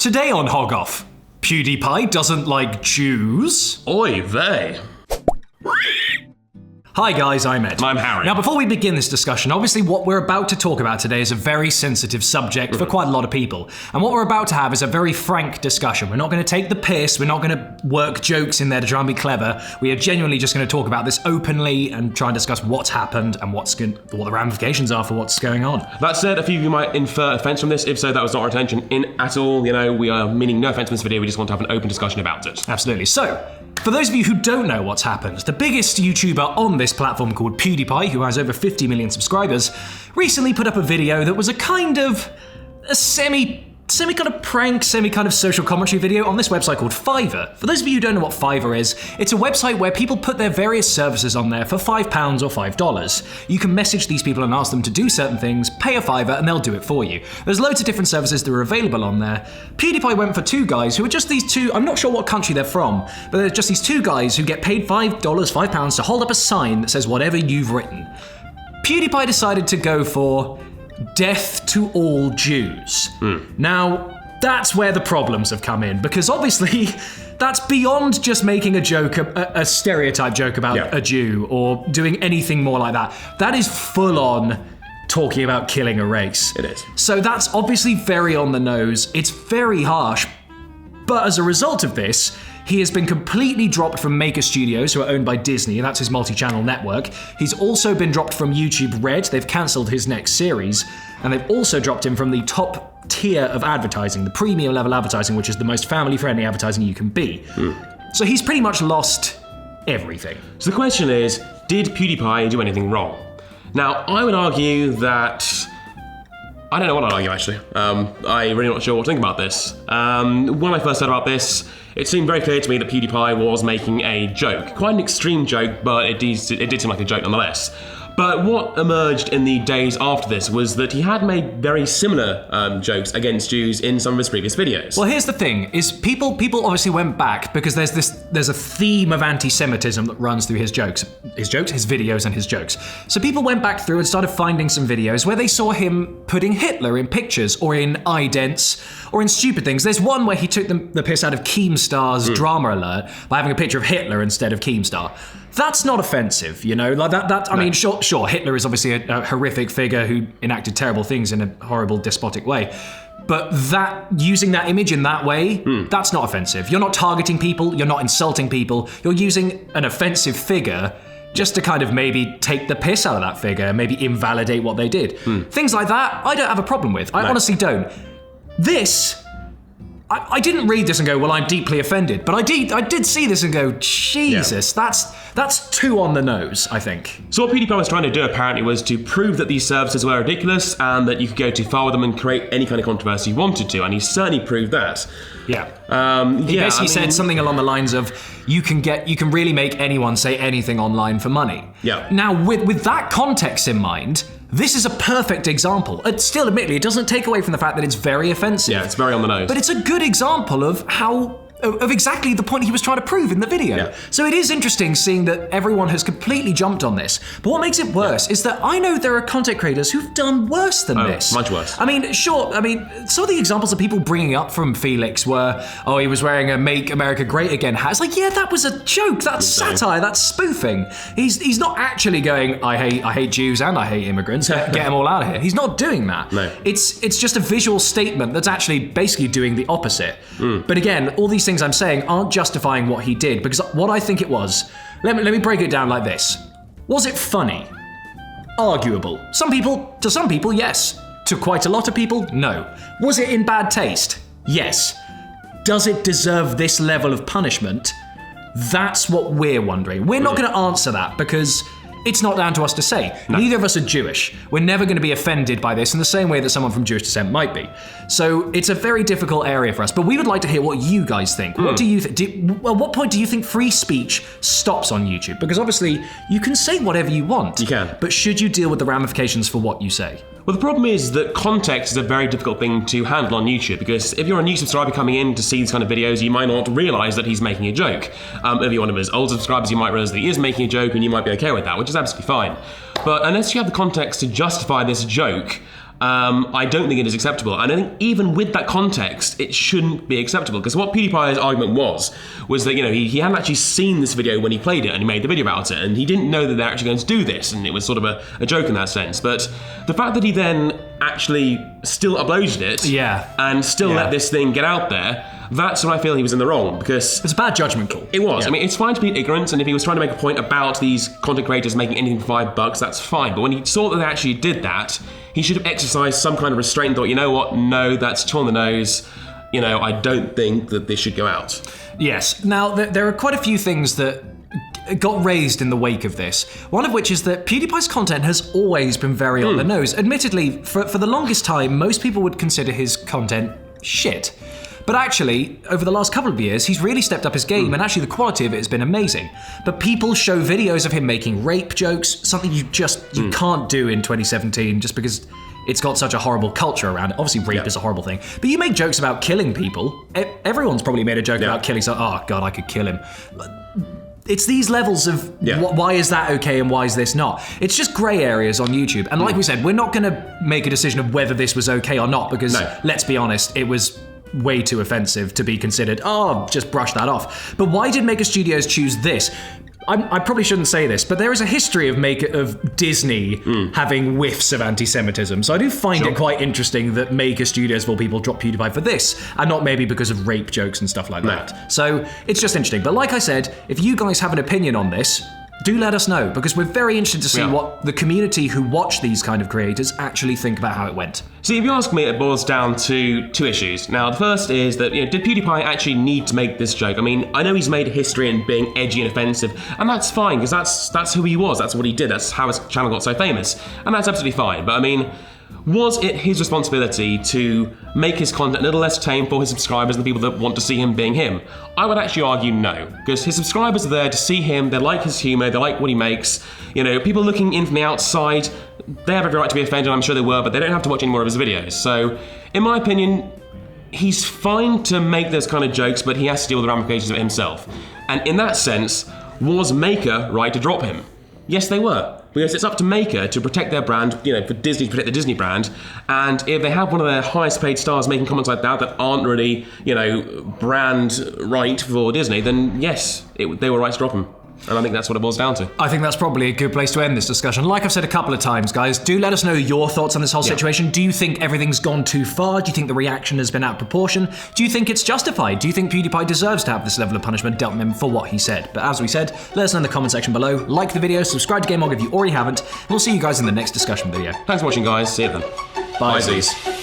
Today on Hog Off, Pewdiepie doesn't like Jews. Oy vey. Hi guys, I'm Ed. I'm Harry. Now before we begin this discussion, obviously what we're about to talk about today is a very sensitive subject for quite a lot of people. And what we're about to have is a very frank discussion. We're not going to take the piss, we're not going to work jokes in there to try and be clever. We are genuinely just going to talk about this openly and try and discuss what's happened and what the ramifications are for what's going on. That said, a few of you might infer offence from this. If so, that was not our intention at all. You know, we are meaning no offence in this video, we just want to have an open discussion about it. Absolutely. So, for those of you who don't know what's happened, the biggest YouTuber on this platform called Pewdiepie, who has over 50 million subscribers, recently put up a video that was a kind of a semi kind of prank, semi kind of social commentary video on this website called Fiverr. For those of you who don't know what Fiverr is, it's a website where people put their various services on there for £5 or $5. You can message these people and ask them to do certain things, pay a fiver, and they'll do it for you. There's loads of different services that are available on there. Pewdiepie went for two guys who are just these two, I'm not sure what country they're from, but they're just these two guys who get paid £5 to hold up a sign that says whatever you've written. Pewdiepie decided to go for death to all Jews. Now, that's where the problems have come in, because obviously that's beyond just making a joke, a stereotype joke about a Jew or doing anything more like that. That is full on talking about killing a race. It is. So that's obviously very on the nose. It's very harsh. But as a result of this, he has been completely dropped from Maker Studios, who are owned by Disney, and that's his multi-channel network. He's also been dropped from YouTube Red. They've cancelled his next series. And they've also dropped him from the top tier of advertising, the premium level advertising, which is the most family-friendly advertising you can be. So he's pretty much lost everything. So the question is, did Pewdiepie do anything wrong? Now, I would argue that... I don't know what I'd argue, actually. I'm really not sure what to think about this. When I first heard about this, it seemed very clear to me that Pewdiepie was making a joke. Quite an extreme joke, but it did seem like a joke nonetheless. But what emerged in the days after this was that he had made very similar jokes against Jews in some of his previous videos. Well, here's the thing, is people obviously went back because there's a theme of anti-Semitism that runs through his videos and his jokes. So people went back through and started finding some videos where they saw him putting Hitler in pictures or in idents or in stupid things. There's one where he took the piss out of Keemstar's Drama Alert by having a picture of Hitler instead of Keemstar. That's not offensive, you know, like that. I mean, sure, Hitler is obviously a horrific figure who enacted terrible things in a horrible, despotic way. But using that image in that way, that's not offensive. You're not targeting people, you're not insulting people, you're using an offensive figure just to kind of maybe take the piss out of that figure, maybe invalidate what they did. Things like that, I don't have a problem with. I honestly don't. This... I didn't read this and go, well, I'm deeply offended, but I did see this and go, Jesus, that's too on the nose, I think. So what Pewdiepie was trying to do apparently was to prove that these services were ridiculous and that you could go too far with them and create any kind of controversy you wanted to, and he certainly proved that. He basically said something along the lines of, you can really make anyone say anything online for money. Now, with that context in mind, this is a perfect example. Still, admittedly, it doesn't take away from the fact that it's very offensive. Yeah, it's very on the nose. But it's a good example of of exactly the point he was trying to prove in the video. So it is interesting seeing that everyone has completely jumped on this. But what makes it worse is that I know there are content creators who've done worse than this. Much worse. I mean, sure, some of the examples of people bringing up from Felix were, he was wearing a Make America Great Again hat. It's like, yeah, that was a joke. That's satire. That's spoofing. He's not actually going, I hate Jews and I hate immigrants. Get them all out of here. He's not doing that. No. It's just a visual statement that's actually basically doing the opposite. But again, all these things I'm saying aren't justifying what he did, because what I think it was, let me break it down like this. Was it funny? Arguable. To some people, yes. To quite a lot of people, no. Was it in bad taste? Yes. Does it deserve this level of punishment? That's what we're wondering. We're not going to answer that because it's not down to us to say. No. Neither of us are Jewish. We're never going to be offended by this in the same way that someone from Jewish descent might be. So it's a very difficult area for us, but we would like to hear what you guys think. What do you think? At what point do you think free speech stops on YouTube? Because obviously you can say whatever you want. You can. But should you deal with the ramifications for what you say? Well, the problem is that context is a very difficult thing to handle on YouTube, because if you're a new subscriber coming in to see these kind of videos, you might not realise that he's making a joke. If you're one of his old subscribers, you might realise that he is making a joke and you might be okay with that, which is absolutely fine. But unless you have the context to justify this joke, I don't think it is acceptable. And I think even with that context, it shouldn't be acceptable. Because what PewDiePie's argument was that, he hadn't actually seen this video when he played it and he made the video about it. And he didn't know that they're actually going to do this. And it was sort of a joke in that sense. But the fact that he then actually still uploaded it and still let this thing get out there, that's when I feel he was in the wrong, because it's a bad judgment call. It was. I mean, it's fine to be ignorant, and if he was trying to make a point about these content creators making anything for $5, that's fine. But when he saw that they actually did that, he should have exercised some kind of restraint and thought, you know what, no, that's too on the nose. I don't think that this should go out. Yes. Now, there are quite a few things that got raised in the wake of this. One of which is that PewDiePie's content has always been very on the nose. Admittedly, for the longest time, most people would consider his content shit. But actually, over the last couple of years, he's really stepped up his game, and actually the quality of it has been amazing. But people show videos of him making rape jokes, something you can't do in 2017 just because it's got such a horrible culture around it. Obviously, rape is a horrible thing. But you make jokes about killing people. Everyone's probably made a joke about killing someone. Oh, God, I could kill him. It's these levels of why is that okay and why is this not? It's just grey areas on YouTube. And like we said, we're not going to make a decision of whether this was okay or not, because let's be honest, it was way too offensive to be considered, just brush that off. But why did Maker Studios choose this? I probably shouldn't say this, but there is a history of Disney having whiffs of anti-Semitism. So I do find it quite interesting that Maker Studios, of all people, dropped PewDiePie for this, and not maybe because of rape jokes and stuff like that. So it's just interesting. But like I said, if you guys have an opinion on this, do let us know, because we're very interested to see what the community who watch these kind of creators actually think about how it went. See, if you ask me, it boils down to two issues. Now, the first is that, did PewDiePie actually need to make this joke? I mean, I know he's made history in being edgy and offensive, and that's fine, because that's who he was, that's what he did, that's how his channel got so famous, and that's absolutely fine. But I mean, was it his responsibility to make his content a little less tame for his subscribers and the people that want to see him being him? I would actually argue no, because his subscribers are there to see him, they like his humour, they like what he makes. People looking in from the outside, they have every right to be offended, I'm sure they were, but they don't have to watch any more of his videos. So, in my opinion, he's fine to make those kind of jokes, but he has to deal with the ramifications of it himself. And in that sense, was Maker right to drop him? Yes, they were. Because it's up to Maker to protect their brand, for Disney to protect the Disney brand. And if they have one of their highest paid stars making comments like that aren't really, brand right for Disney, then yes, they were right to drop him. And I think that's what it boils down to. I think that's probably a good place to end this discussion. Like I've said a couple of times, guys, do let us know your thoughts on this whole situation. Do you think everything's gone too far? Do you think the reaction has been out of proportion? Do you think it's justified? Do you think PewDiePie deserves to have this level of punishment dealt with him for what he said? But as we said, let us know in the comment section below. Like the video, subscribe to GameHog if you already haven't, and we'll see you guys in the next discussion video. Thanks for watching, guys. See you then. Bye. Bye.